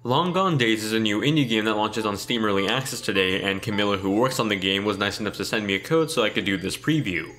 Long Gone Days is a new indie game that launches on Steam Early Access today, and Camilla, who works on the game, was nice enough to send me a code so I could do this preview.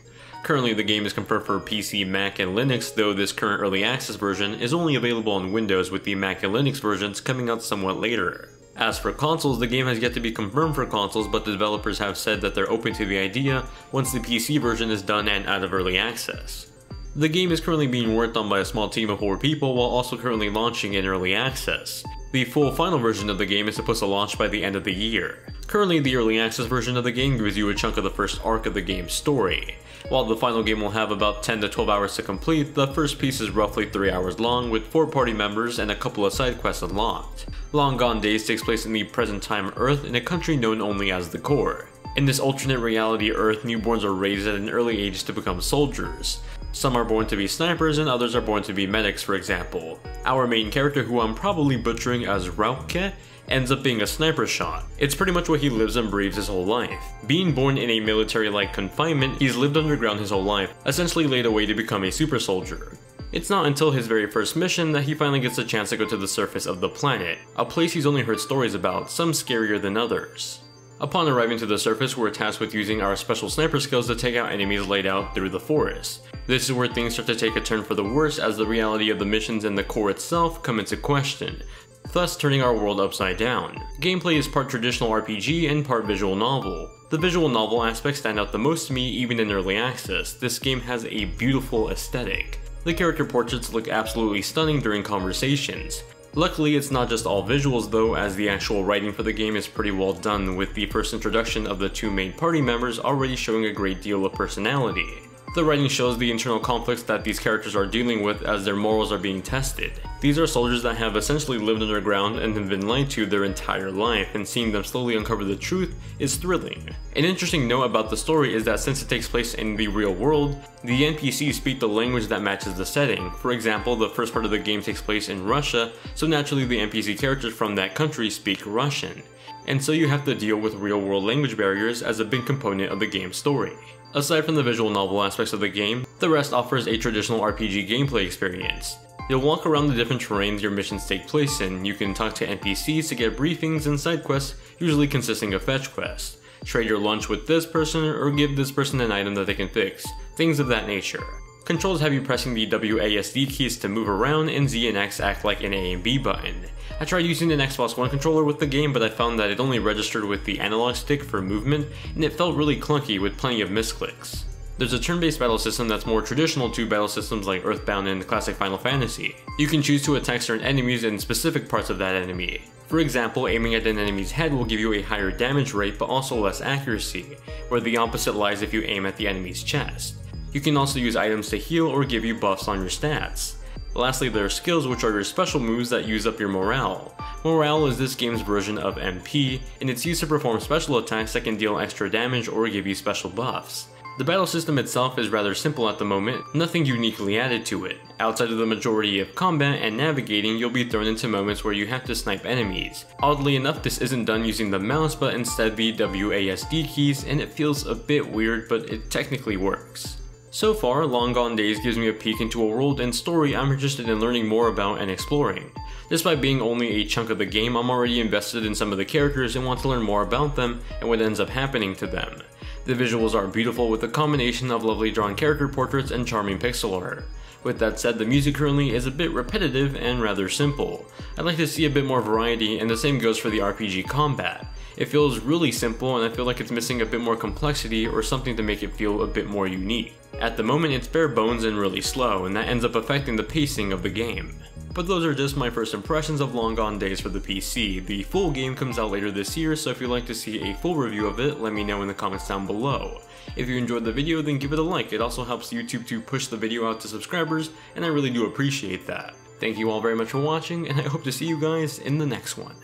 Currently the game is confirmed for PC, Mac, and Linux, though this current Early Access version is only available on Windows, with the Mac and Linux versions coming out somewhat later. As for consoles, the game has yet to be confirmed for consoles, but the developers have said that they're open to the idea once the PC version is done and out of Early Access. The game is currently being worked on by a small team of 4 people while also currently launching in Early Access. The full final version of the game is supposed to launch by the end of the year. Currently, the Early Access version of the game gives you a chunk of the first arc of the game's story. While the final game will have about 10 to 12 hours to complete, the first piece is roughly 3 hours long with 4 party members and a couple of side quests unlocked. Long Gone Days takes place in the present time Earth in a country known only as the Core. In this alternate reality Earth, newborns are raised at an early age to become soldiers. Some are born to be snipers and others are born to be medics, for example. Our main character, who I'm probably butchering as Rauke, ends up being a sniper shot. It's pretty much what he lives and breathes his whole life. Being born in a military-like confinement, he's lived underground his whole life, essentially laid away to become a super soldier. It's not until his very first mission that he finally gets a chance to go to the surface of the planet, a place he's only heard stories about, some scarier than others. Upon arriving to the surface, we're tasked with using our special sniper skills to take out enemies laid out through the forest. This is where things start to take a turn for the worse as the reality of the missions and the core itself come into question, thus turning our world upside down. Gameplay is part traditional RPG and part visual novel. The visual novel aspects stand out the most to me even in early access. This game has a beautiful aesthetic. The character portraits look absolutely stunning during conversations. Luckily, it's not just all visuals though, as the actual writing for the game is pretty well done, with the first introduction of the 2 main party members already showing a great deal of personality. The writing shows the internal conflicts that these characters are dealing with as their morals are being tested. These are soldiers that have essentially lived underground and have been lied to their entire life, and seeing them slowly uncover the truth is thrilling. An interesting note about the story is that since it takes place in the real world, the NPCs speak the language that matches the setting. For example, the first part of the game takes place in Russia, so naturally the NPC characters from that country speak Russian. And so you have to deal with real-world language barriers as a big component of the game's story. Aside from the visual novel aspects of the game, the rest offers a traditional RPG gameplay experience. You'll walk around the different terrains your missions take place in, you can talk to NPCs to get briefings and side quests, usually consisting of fetch quests, trade your lunch with this person, or give this person an item that they can fix, things of that nature. Controls have you pressing the WASD keys to move around, and Z and X act like an A and B button. I tried using an Xbox One controller with the game, but I found that it only registered with the analog stick for movement, and it felt really clunky with plenty of misclicks. There's a turn-based battle system that's more traditional to battle systems like Earthbound and classic Final Fantasy. You can choose to attack certain enemies in specific parts of that enemy. For example, aiming at an enemy's head will give you a higher damage rate but also less accuracy, where the opposite lies if you aim at the enemy's chest. You can also use items to heal or give you buffs on your stats. Lastly, there are skills, which are your special moves that use up your morale. Morale is this game's version of MP, and it's used to perform special attacks that can deal extra damage or give you special buffs. The battle system itself is rather simple at the moment, nothing uniquely added to it. Outside of the majority of combat and navigating, you'll be thrown into moments where you have to snipe enemies. Oddly enough, this isn't done using the mouse but instead the WASD keys, and it feels a bit weird, but it technically works. So far, Long Gone Days gives me a peek into a world and story I'm interested in learning more about and exploring. Despite being only a chunk of the game, I'm already invested in some of the characters and want to learn more about them and what ends up happening to them. The visuals are beautiful with a combination of lovely drawn character portraits and charming pixel art. With that said, the music currently is a bit repetitive and rather simple. I'd like to see a bit more variety, and the same goes for the RPG combat. It feels really simple and I feel like it's missing a bit more complexity or something to make it feel a bit more unique. At the moment it's bare bones and really slow, and that ends up affecting the pacing of the game. But those are just my first impressions of Long Gone Days for the PC. The full game comes out later this year, so if you'd like to see a full review of it, let me know in the comments down below. If you enjoyed the video, then give it a like. It also helps YouTube to push the video out to subscribers, and I really do appreciate that. Thank you all very much for watching, and I hope to see you guys in the next one.